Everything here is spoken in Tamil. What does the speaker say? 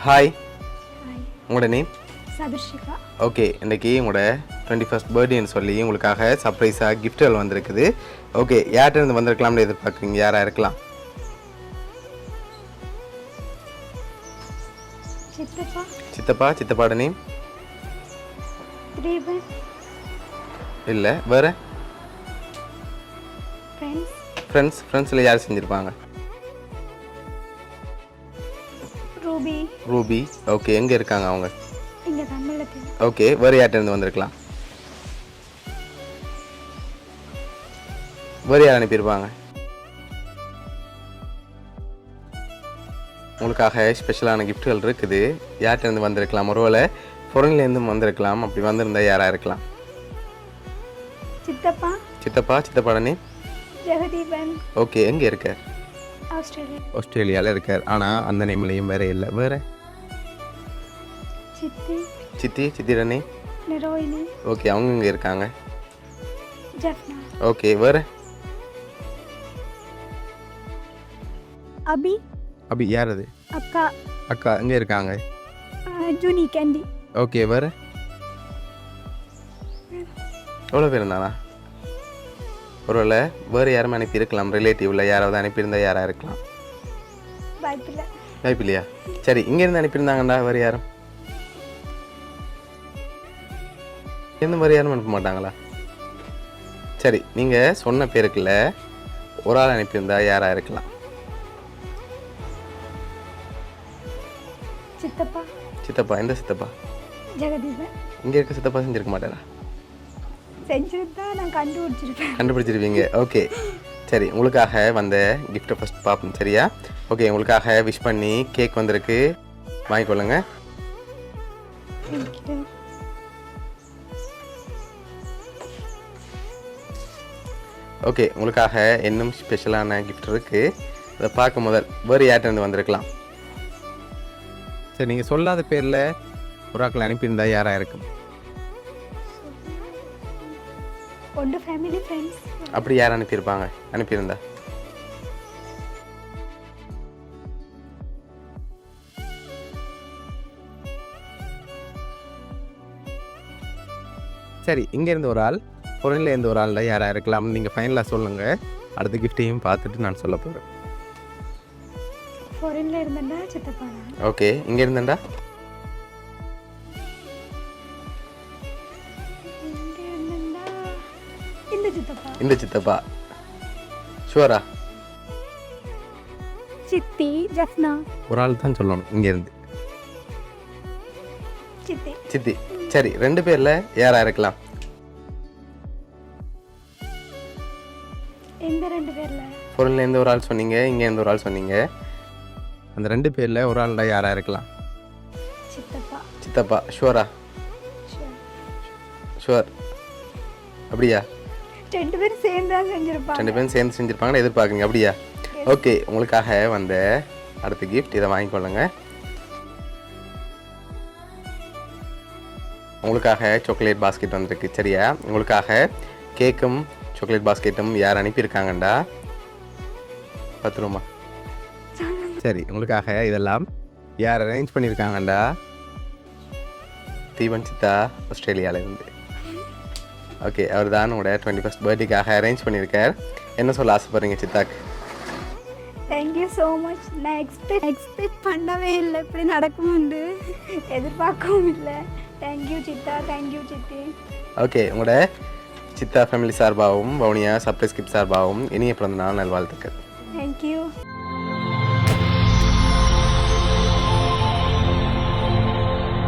ஹாய், ஹாய், உங்களோட நேம்? சதுர்ஷிகா. ஓகே, இன்றைக்கி உங்களோட 21st பர்த்டேன்னு சொல்லி உங்களுக்காக சர்ப்ரைஸாக கிஃப்ட்கள் வந்திருக்குது. ஓகே, யார்கிட்ட இருந்து வந்திருக்கலாம்னு எதிர்பார்க்குறீங்க? யாராக இருக்கலாம்? சித்தப்பா. சித்தப்பாட நேம்? திரீபன். இல்லை, வேறு? ஃப்ரெண்ட்ஸ். ஃப்ரெண்ட்ஸில் யார் செஞ்சுருப்பாங்க? ரூபி. ஓகே, எங்கே இருக்காங்க அவங்க? இங்கே தமிழத்தில். ஓகே, வேறு யார்கிட்ட இருந்து வந்திருக்கலாம்? வேறு யார் அனுப்பியிருப்பாங்க? உங்களுக்காக ஸ்பெஷலான கிஃப்ட்கள் இருக்குது. யார்கிட்ட இருந்து வந்திருக்கலாம்? ஒருவேளை ஃபாரின்லேருந்து வந்திருக்கலாம். அப்படி வந்திருந்தால் யாராக இருக்கலாம்? சித்தப்பாட நேம்? ஜெகதீபன். ஓகே, எங்கே இருக்கார்? ஆஸ்திரேலியாவில் இருக்கார். ஆனால் அந்த நேம்லேயும் வேறு இல்லை. வேறு? சித்தியோட நேம்? நிரோயினி. ஓகே, அவங்க இங்கே இருக்காங்க. ஜெஃப்னா. ஓகே, வேறு? அபி யார் அது? அக்கா எங்கே இருக்காங்க? ஜூனி கேண்டி. ஓகே, வேறு? எவ்வளோ பேர் இருந்தானா? ஒருவேளை வேறு யாரும் அனுப்பியிருக்கலாம். ரிலேட்டிவில் யாராவது அனுப்பியிருந்தால் யாராக இருக்கலாம்? வாய்ப்பில்லையா? சரி, இங்கேருந்து அனுப்பியிருந்தாங்கண்டா. வேறு யாரும் வேறு யாரும் அனுப்ப மாட்டாங்களா? சரி, நீங்கள் சொன்ன பேருக்குள்ள ஒரு ஆள் அனுப்பியிருந்தா யாராக இருக்கலாம்? சித்தப்பா. எந்த சித்தப்பா? ஜெகதீபன். இங்கே இருக்க சித்தப்பா செஞ்சிருக்க மாட்டாரா? செஞ்சிருந்தா நான் கண்டுபிடிச்சிருவீங்க. ஓகே, சரி, உங்களுக்காக வந்த கிஃப்ட்டை ஃபஸ்ட் பார்ப்போம். சரியா? ஓகே, உங்களுக்காக விஷ் பண்ணி கேக் வந்திருக்கு, வாங்கிக்கொள்ளுங்க. ஓகே, உங்களுக்காக இன்னும் ஸ்பெஷலான கிஃப்ட் இருக்குது. அதை பார்க்க முதல் வேறு யார்கிட்ட வந்திருக்கலாம்? சரி, நீங்கள் சொல்லாத பேரில் ஒரு ஆக்கள் அனுப்பியிருந்தா யாராக இருக்கும்? Family friends. அப்படி யார் அனுப்பியிருந்தா? சரி, இங்கேருந்து ஒரு ஆள், பொருளில் ஒரு ஆளில் யாராக இருக்கலாம்னு நீங்கள் ஃபைனலாக சொல்லுங்கள். அடுத்த கிஃப்ட்டையும் பார்த்துட்டு நான் சொல்ல போகிறேன். ஓகே, இங்கே இருந்தேன்டா. இந்த சித்தப்பா. ஷுவரா? சித்தி, ஜெஃப்னா. ஒரு ஆள் தான் சொல்லணும். இங்கேருந்து சித்தி. சரி, 2 பேரில் யாராக இருக்கலாம்? பொருள்லேருந்து ஒரு ஆள் சொன்னீங்க, இங்கேருந்து ஒரு ஆள் சொன்னீங்க. அந்த 2 பேரில் ஒரு ஆள்டா யாராக இருக்கலாம்? சித்தப்பா. ஷுவரா? ஷுவர். அப்படியா? 2 பேரும் சேர்ந்து செஞ்சுருப்பாங்கன்னு எதிர்பார்க்குறீங்க. அப்படியா? ஓகே, உங்களுக்காக வந்த அடுத்த கிஃப்ட் இதை வாங்கிக்கொள்ளுங்க. உங்களுக்காக சாக்லேட் பாஸ்கெட் வந்திருக்கு. சரியா? உங்களுக்காக கேக்கும் சாக்லேட் பாஸ்கெட்டும் யார் அனுப்பியிருக்காங்கண்டா? 10 ரூபா. சரி, உங்களுக்காக இதெல்லாம் யார் அரேஞ்ச் பண்ணியிருக்காங்கண்டா? தீபன் சித்தா, ஆஸ்திரேலியாவிலேருந்து. ஓகே, அவர் தான் உங்களோட 21st பர்த்டேக்காக அரேஞ்ச் பண்ணியிருக்கார். என்ன சொல்ல ஆசைப்படுறீங்க சித்தாக்கு? Thank you so much. நான் எக்ஸ்பெக்ட் பண்ணவே இல்லை, இப்படி நடக்கும்னு எதிர்பார்க்கவும் இல்லை. தேங்க்யூ சித்தா, தேங்க்யூ சித்தி. ஓகே, உங்களோட சித்தா ஃபேமிலி சார்பாகவும் வவுனியா சர்ப்ரைஸ் கிஃப்ட் சார்பாகவும் இனிய பிறந்த நாள் நல்வாழ்த்துக்கள்.